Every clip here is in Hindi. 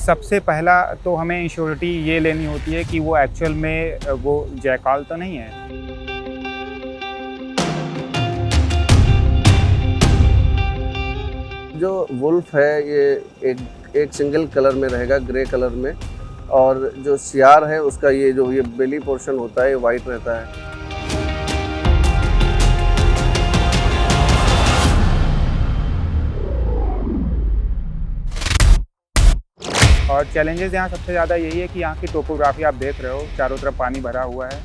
सबसे पहला तो हमें इंश्योरिटी ये लेनी होती है कि वो एक्चुअल में वो जैकाल तो नहीं है। जो वुल्फ है ये एक सिंगल कलर में रहेगा, ग्रे कलर में, और जो सियार है उसका ये बेली पोर्शन होता है, ये वाइट रहता है। और चैलेंजेस यहाँ सबसे ज़्यादा यही है कि यहाँ की टोपोग्राफी आप देख रहे हो, चारों तरफ पानी भरा हुआ है।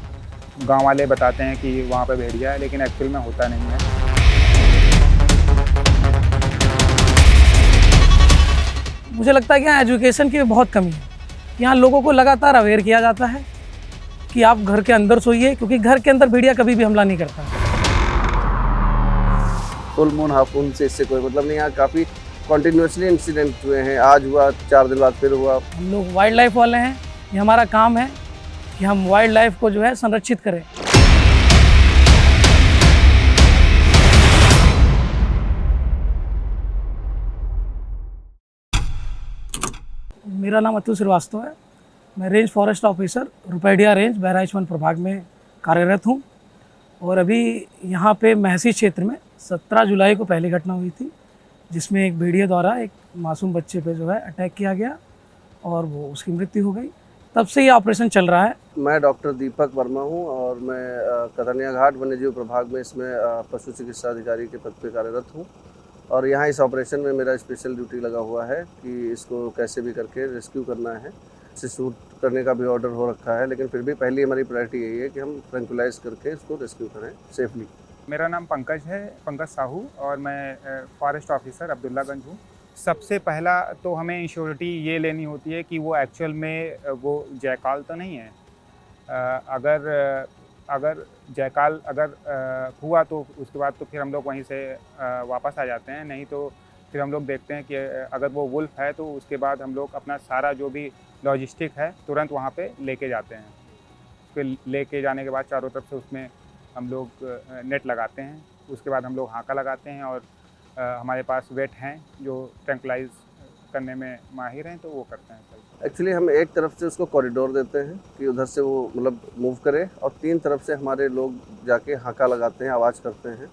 गांव वाले बताते हैं कि वहाँ पे भेड़िया है, लेकिन एक्चुअल में होता नहीं है। मुझे लगता है कि यहाँ एजुकेशन की बहुत कमी है। यहाँ लोगों को लगातार अवेयर किया जाता है कि आप घर के अंदर सोइए, क्योंकि घर के अंदर भेड़िया कभी भी हमला नहीं करता। फुल मून हाफ मून से इससे कोई मतलब नहीं। यहाँ काफ़ी कॉन्टिन्यूसली इंसिडेंट हुए हैं, आज हुआ, 4 दिन बाद फिर हुआ। हम लोग वाइल्ड लाइफ वाले हैं, ये हमारा काम है कि हम वाइल्ड लाइफ को जो है संरक्षित करें। मेरा नाम अतुल श्रीवास्तव है। मैं range forest officer Rupaidiha range Bahraich वन प्रभाग में कार्यरत हूँ। और अभी यहाँ पे महसी क्षेत्र में 17 जुलाई को पहली घटना हुई थी, जिसमें एक भेड़िया द्वारा एक मासूम बच्चे पे जो है अटैक किया गया और वो उसकी मृत्यु हो गई। तब से ये ऑपरेशन चल रहा है। मैं डॉक्टर दीपक वर्मा हूँ और मैं कतरनिया घाट वन्यजीव प्रभाग में इसमें पशु चिकित्सा अधिकारी के पद पर कार्यरत हूँ। और यहाँ इस ऑपरेशन में मेरा स्पेशल ड्यूटी लगा हुआ है कि इसको कैसे भी करके रेस्क्यू करना है। इसे शूट करने का भी ऑर्डर हो रखा है, लेकिन फिर भी पहली हमारी प्रायोरिटी यही है कि हम ट्रैंक्विलाइज करके इसको रेस्क्यू करें सेफली। मेरा नाम पंकज है, पंकज साहू, और मैं फॉरेस्ट ऑफिसर अब्दुल्लागंज हूँ। सबसे पहला तो हमें इंश्योरिटी ये लेनी होती है कि वो एक्चुअल में वो जैकाल तो नहीं है। अगर जयकाल हुआ तो उसके बाद तो फिर हम लोग वहीं से वापस आ जाते हैं। नहीं तो फिर हम लोग देखते हैं कि अगर वो वुल्फ है तो उसके बाद हम लोग अपना सारा जो भी लॉजिस्टिक है तुरंत वहाँ पे लेके जाते हैं। फिर लेके जाने के बाद चारों तरफ से उसमें हम लोग नेट लगाते हैं। उसके बाद हम लोग हाका लगाते हैं और हमारे पास वेट हैं जो ट्रैंक्विलाइज करने में माहिर हैं, तो वो करते हैं। एक्चुअली हम एक तरफ से उसको कॉरिडोर देते हैं कि उधर से वो मतलब मूव करे, और 3 तरफ से हमारे लोग जाके हाका लगाते हैं, आवाज़ करते हैं,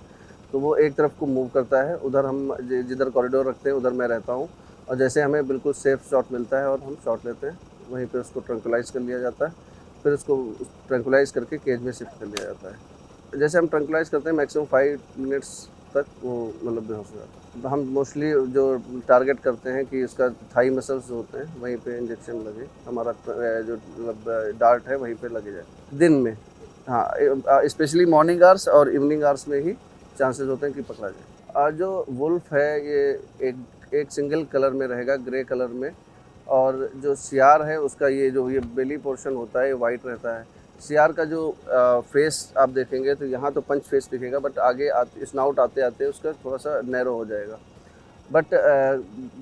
तो वो एक तरफ को मूव करता है। उधर हम जिधर कॉरिडोर रखते हैं उधर मैं रहता हूँ, और जैसे हमें बिल्कुल सेफ शॉट मिलता है और हम शॉट लेते हैं, वहीं पे उसको ट्रैंक्विलाइज कर लिया जाता है। फिर उसको ट्रैंक्विलाइज करके केज में शिफ्ट कर लिया जाता है। जैसे हम ट्रैंक्विलाइज करते हैं मैक्सिमम 5 मिनट्स तक वो मतलब बेहोश हो जाता है। हम मोस्टली जो टारगेट करते हैं कि उसका थाई मसल्स होते हैं वहीं पे इंजेक्शन लगे, हमारा जो मतलब डार्ट है वहीं पे लगे जाए दिन में। हाँ, स्पेशली मॉर्निंग आवर्स और इवनिंग आवर्स में ही चांसेस होते हैं कि पकड़ा जाए। जो वुल्फ है ये एक सिंगल कलर में रहेगा, ग्रे कलर में, और जो सियार है उसका ये बेली पोर्शन होता है, ये वाइट रहता है। सियार का जो फेस आप देखेंगे तो यहाँ तो पंच फेस दिखेगा, बट आगे स्नाउट आते आते उसका थोड़ा सा नैरो हो जाएगा। बट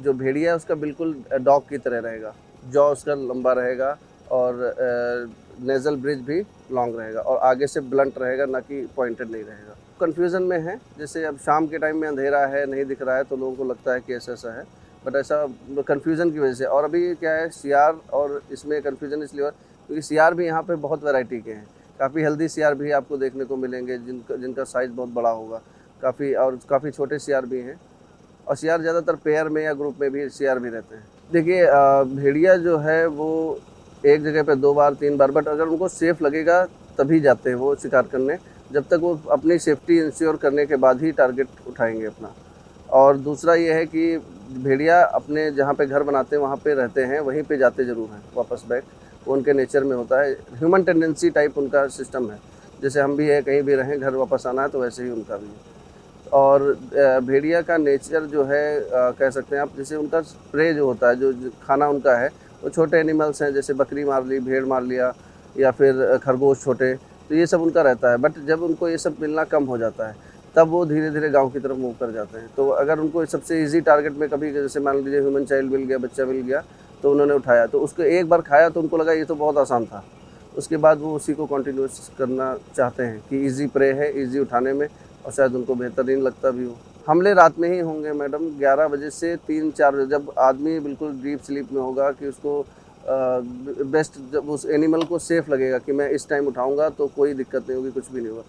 जो भेड़िया है उसका बिल्कुल डॉग की तरह रहेगा, जॉ उसका लंबा रहेगा और नेज़ल ब्रिज भी लॉन्ग रहेगा, और आगे से ब्लंट रहेगा, ना कि पॉइंटेड नहीं रहेगा। कन्फ्यूज़न में है, जैसे अब शाम के टाइम में अंधेरा है, नहीं दिख रहा है, तो लोगों को लगता है कि ऐसा है, बट ऐसा कन्फ्यूज़न की वजह से। और अभी क्या है, सियार और इसमें कन्फ्यूज़न इसलिए क्योंकि सियार भी यहाँ पे बहुत वैरायटी के हैं। काफ़ी हेल्दी सियार भी आपको देखने को मिलेंगे जिनका साइज़ बहुत बड़ा होगा, काफ़ी छोटे सियार भी हैं, और सियार ज़्यादातर पेयर में या ग्रुप में भी सियार भी रहते हैं। देखिए, भेड़िया जो है वो एक जगह पे 2 बार 3 बार, बट अगर उनको सेफ़ लगेगा तभी जाते हैं वो शिकार करने। जब तक वो अपनी सेफ्टी इंश्योर करने के बाद ही टारगेट उठाएंगे अपना। और दूसरा ये है कि भेड़िया अपने जहाँ पे घर बनाते हैं वहाँ पे रहते हैं, वहीं पे जाते ज़रूर हैं वापस बैक, उनके नेचर में होता है। ह्यूमन टेंडेंसी टाइप उनका सिस्टम है, जैसे हम भी है, कहीं भी रहें घर वापस आना है, तो वैसे ही उनका भी है। और भेड़िया का नेचर जो है कह सकते हैं आप, जैसे उनका प्रे जो होता है, जो खाना उनका है, वो छोटे एनिमल्स हैं, जैसे बकरी मार ली, भेड़ मार लिया, या फिर खरगोश छोटे, तो ये सब उनका रहता है। बट जब उनको ये सब मिलना कम हो जाता है तब वो धीरे धीरे गाँव की तरफ मूव कर जाते हैं। तो अगर उनको सबसे ईजी टारगेट में कभी जैसे मान लीजिए ह्यूमन चाइल्ड मिल गया, बच्चा मिल गया, तो उन्होंने उठाया, तो उसको एक बार खाया तो उनको लगा ये तो बहुत आसान था। उसके बाद वो उसी को कंटिन्यूस करना चाहते हैं कि इजी प्रे है, इजी उठाने में, और शायद उनको बेहतरीन लगता भी हो। हमले रात में ही होंगे मैडम, 11 बजे से 3-4 बजे, जब आदमी बिल्कुल डीप स्लीप में होगा कि उसको बेस्ट, जब उस एनिमल को सेफ़ लगेगा कि मैं इस टाइम उठाऊंगा तो कोई दिक्कत नहीं होगी, कुछ भी नहीं होगा।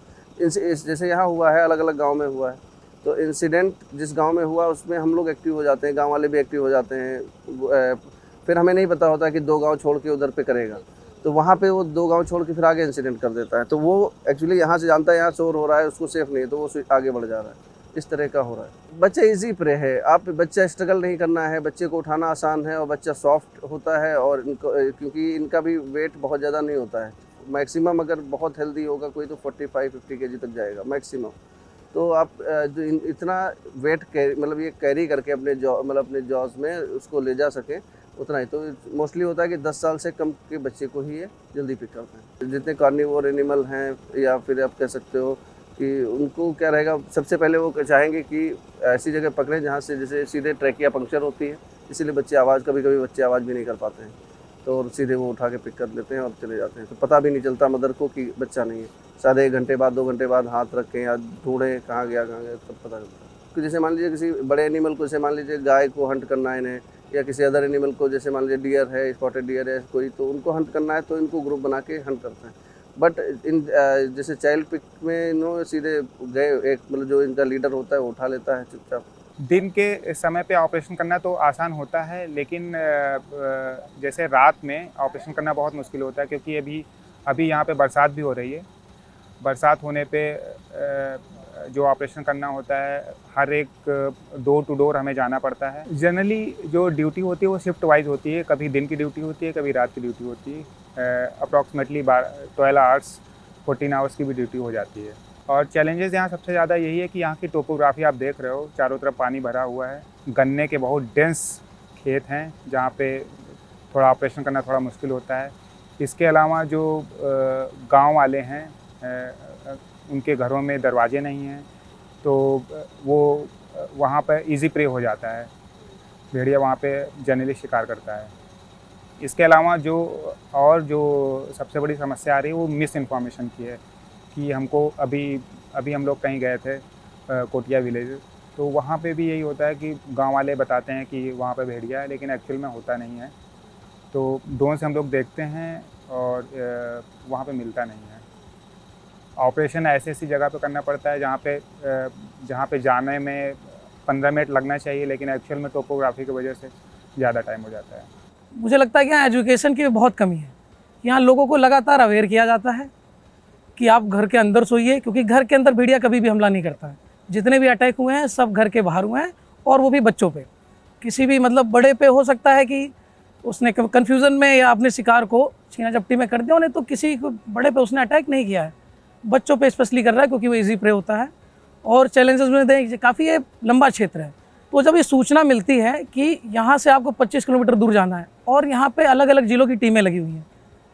जैसे यहाँ हुआ है, अलग अलग गांव में हुआ है, तो इंसिडेंट जिस गांव में हुआ उसमें हम लोग एक्टिव हो जाते हैं, गांव वाले भी एक्टिव हो जाते हैं। फिर हमें नहीं पता होता कि 2 गांव छोड़ के उधर पे करेगा, तो वहाँ पे वो 2 गांव छोड़ के फिर आगे इंसिडेंट कर देता है। तो वो एक्चुअली यहाँ से जानता है यहाँ चोर हो रहा है, उसको सेफ़ नहीं है, तो वो आगे बढ़ जा रहा है। इस तरह का हो रहा है। बच्चा इजी प्रे है, आप बच्चा स्ट्रगल नहीं करना है, बच्चे को उठाना आसान है और बच्चा सॉफ्ट होता है। और इनको, क्योंकि इनका भी वेट बहुत ज़्यादा नहीं होता है, मैक्सिमम अगर बहुत हेल्दी होगा कोई तो 45-50 केजी तक जाएगा मैक्सिमम। तो आप जो इतना वेट मतलब ये कैरी करके अपने अपने जॉज में उसको ले जा सकें, उतना ही। तो मोस्टली होता है कि 10 साल से कम के बच्चे को ही ये जल्दी पिक करते हैं। जितने कार्निवोर एनिमल हैं, या फिर आप कह सकते हो कि उनको क्या रहेगा, सबसे पहले वो चाहेंगे कि ऐसी जगह पकड़ें जहाँ से जैसे सीधे ट्रैकिया पंक्चर होती है, इसीलिए बच्चे आवाज़, कभी कभी बच्चे आवाज़ भी नहीं कर पाते हैं, तो सीधे वो उठा के पिक कर लेते हैं और चले जाते हैं। तो पता भी नहीं चलता मदर को कि बच्चा नहीं है। शायद 1 घंटे बाद 2 घंटे बाद हाथ रखें या ढूंढें कहाँ गया तब पता चलता है। तो जैसे मान लीजिए किसी बड़े एनिमल को, जैसे मान लीजिए गाय को हंट करना है इन्हें, या किसी अदर एनिमल को, जैसे मान लीजिए डियर है, स्पॉटेड डियर है कोई, तो उनको हंट करना है तो इनको ग्रुप बना के हंट करते हैं। बट इन जैसे चाइल्ड पिक में नो सीधे गए, एक मतलब जो इनका लीडर होता है वो उठा लेता है चुपचाप। दिन के समय पे ऑपरेशन करना तो आसान होता है, लेकिन जैसे रात में ऑपरेशन करना बहुत मुश्किल होता है, क्योंकि अभी यहाँ पे बरसात भी हो रही है। बरसात होने पे जो ऑपरेशन करना होता है, हर एक डोर टू डोर हमें जाना पड़ता है। जनरली जो ड्यूटी होती है वो शिफ्ट वाइज होती है, कभी दिन की ड्यूटी होती है, कभी रात की ड्यूटी होती है। अप्रॉक्सीमेटली 12 आवर्स 14 आवर्स की भी ड्यूटी हो जाती है। और चैलेंजेस यहाँ सबसे ज़्यादा यही है कि यहाँ की टोपोग्राफी आप देख रहे हो, चारों तरफ पानी भरा हुआ है, गन्ने के बहुत डेंस खेत हैं जहाँ पे थोड़ा ऑपरेशन करना थोड़ा मुश्किल होता है। इसके अलावा जो गांव वाले हैं, उनके घरों में दरवाजे नहीं हैं, तो वो वहाँ पर इजी प्रे हो जाता है, भेड़िया वहाँ पे जनरली शिकार करता है। इसके अलावा जो सबसे बड़ी समस्या आ रही है वो मिस इन्फॉर्मेशन की है कि हमको अभी हम लोग कहीं गए थे कोटिया विलेज, तो वहाँ पे भी यही होता है कि गांव वाले बताते हैं कि वहाँ पे भेड़िया है, लेकिन एक्चुअल में होता नहीं है। तो ड्रोन से हम लोग देखते हैं और वहाँ पे मिलता नहीं है। ऑपरेशन ऐसी जगह पे करना पड़ता है जहाँ पे जाने में 15 मिनट लगना चाहिए, लेकिन एक्चुअल में टोपोग्राफी की वजह से ज़्यादा टाइम हो जाता है। मुझे लगता है कि यहाँ एजुकेशन की बहुत कमी है। यहाँ लोगों को लगातार अवेयर किया जाता है कि आप घर के अंदर सोइए, क्योंकि घर के अंदर भेड़िया कभी भी हमला नहीं करता है। जितने भी अटैक हुए हैं सब घर के बाहर हुए हैं, और वो भी बच्चों पे। किसी भी मतलब बड़े पे हो सकता है कि उसने कन्फ्यूज़न में या अपने शिकार को छीना झपटी में कर दिया, उन्हें तो किसी बड़े पे उसने अटैक नहीं किया है, बच्चों पे स्पेशली कर रहा है, क्योंकि वो इजी प्रे होता है। और चैलेंजेस में देख काफ़ी ये लंबा क्षेत्र है, तो जब ये सूचना मिलती है कि यहाँ से आपको 25 किलोमीटर दूर जाना है, और यहाँ पे अलग अलग जिलों की टीमें लगी हुई हैं,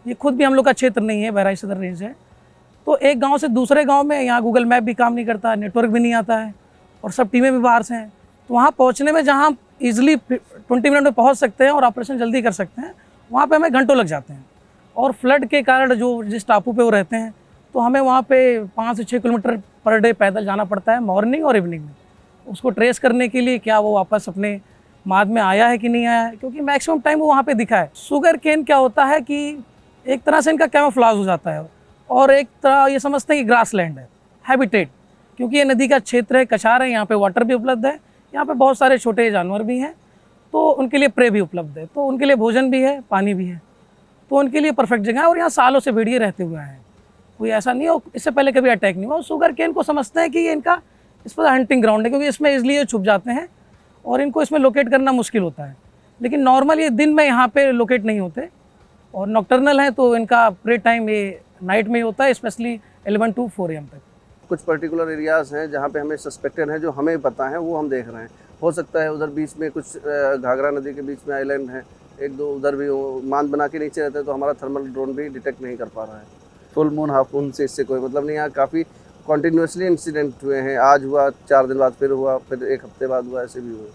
ये खुद भी हम लोग का क्षेत्र नहीं है, बहराइच सदर रेंज है, तो एक गांव से दूसरे गांव में यहाँ गूगल मैप भी काम नहीं करता, नेटवर्क भी नहीं आता है, और सब टीमें भी बाहर से हैं। तो वहाँ पहुँचने में जहाँ ईजिली 20 मिनट में पहुँच सकते हैं और ऑपरेशन जल्दी कर सकते हैं, वहाँ पे हमें घंटों लग जाते हैं। और फ्लड के कारण जो जिस टापू पे वो रहते हैं, तो हमें वहाँ पे 5 से 6 किलोमीटर पर डे पैदल जाना पड़ता है, मॉर्निंग और इवनिंग में, उसको ट्रेस करने के लिए क्या वो वापस अपने माद में आया है कि नहीं आया है, क्योंकि मैक्सिमम टाइम वो वहाँ पे दिखा है। शुगर केन क्या होता है कि एक तरह से इनका कैमोफ्लेज हो जाता है, और एक तरह ये समझते हैं कि ग्रास लैंड है, हैबिटेट, क्योंकि ये नदी का क्षेत्र है, कछार है, यहाँ पे वाटर भी उपलब्ध है, यहाँ पे बहुत सारे छोटे जानवर भी हैं, तो उनके लिए प्रे भी उपलब्ध है, तो उनके लिए भोजन भी है, पानी भी है, तो उनके लिए परफेक्ट जगह है। और यहाँ सालों से भेड़िए रहते हुए हैं, कोई ऐसा नहीं हो इससे पहले कभी अटैक नहीं हुआ। शुगर केन को समझते हैं कि ये इनका इस पर हंटिंग ग्राउंड है, क्योंकि इसमें इसलिए ये छुप जाते हैं और इनको इसमें लोकेट करना मुश्किल होता है। लेकिन नॉर्मल ये दिन में यहाँ पे लोकेट नहीं होते, और नॉक्टर्नल है तो इनका प्रे टाइम ये नाइट में ही होता है, स्पेशली 11 to 4 AM तक। कुछ पर्टिकुलर एरियाज़ हैं जहाँ पे हमें सस्पेक्टेड हैं, जो हमें पता है वो हम देख रहे हैं। हो सकता है उधर बीच में कुछ घाघरा नदी के बीच में आइलैंड है, 1-2 उधर भी वो मान बना के नीचे रहते हैं, तो हमारा थर्मल ड्रोन भी डिटेक्ट नहीं कर पा रहा है। फुल मून हाफ मून से इससे कोई मतलब नहीं। यहाँ काफ़ी कॉन्टीन्यूसली इंसिडेंट हुए हैं, आज हुआ, 4 दिन बाद फिर हुआ, फिर 1 हफ्ते बाद हुआ, ऐसे भी हुए।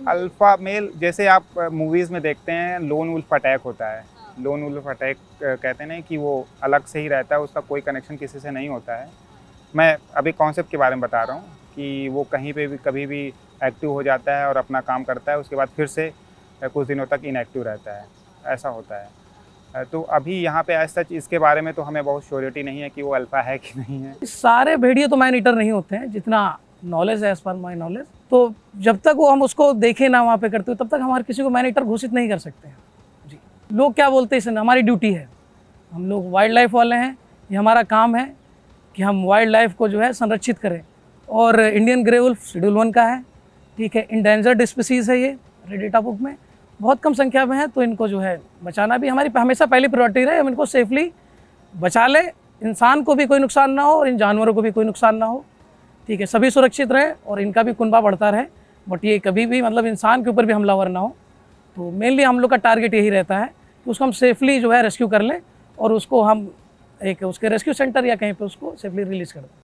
अल्फ़ा मेल जैसे आप मूवीज़ में देखते हैं, लोन वुल्फ अटैक होता है। लोन वुल्फ अटैक कहते हैं कि वो अलग से ही रहता है, उसका कोई कनेक्शन किसी से नहीं होता है। मैं अभी कॉन्सेप्ट के बारे में बता रहा हूँ कि वो कहीं पे भी कभी भी एक्टिव हो जाता है और अपना काम करता है, उसके बाद फिर से कुछ दिनों तक इनएक्टिव रहता है, ऐसा होता है। तो अभी यहाँ पे एज सच इसके बारे में तो हमें बहुत श्योरिटी नहीं है कि वो अल्फ़ा है कि नहीं है। सारे भेड़िए तो मैन ईटर नहीं होते हैं, जितना नॉलेज है एज पर माई नॉलेज। तो जब तक वो हम उसको देखें ना वहाँ पे करते हुए, तब तक हमारे किसी को मैन ईटर घोषित नहीं कर सकते हैं जी। लोग क्या बोलते हैं, इसमें हमारी ड्यूटी है, हम लोग वाइल्ड लाइफ वाले हैं, ये हमारा काम है कि हम वाइल्ड लाइफ को जो है संरक्षित करें। और इंडियन ग्रे वुल्फ शेड्यूल 1 का है, ठीक है, इंडेंजर्ड स्पीसीज़ है ये रेड डेटा बुक में, बहुत कम संख्या में है। तो इनको जो है बचाना भी हमारी हमेशा पहली प्रायोरिटी रहे, हम इनको सेफली बचा ले, इंसान को भी कोई नुकसान ना हो और इन जानवरों को भी कोई नुकसान ना हो, ठीक है, सभी सुरक्षित रहे और इनका भी कुनबा बढ़ता रहे, बट ये कभी भी मतलब इंसान के ऊपर भी हमलावर ना हो। तो मेनली हम लोग का टारगेट यही रहता है कि उसको हम सेफली जो है रेस्क्यू कर लें और उसको हम एक उसके रेस्क्यू सेंटर या कहीं पे उसको सेफली रिलीज़ कर दें।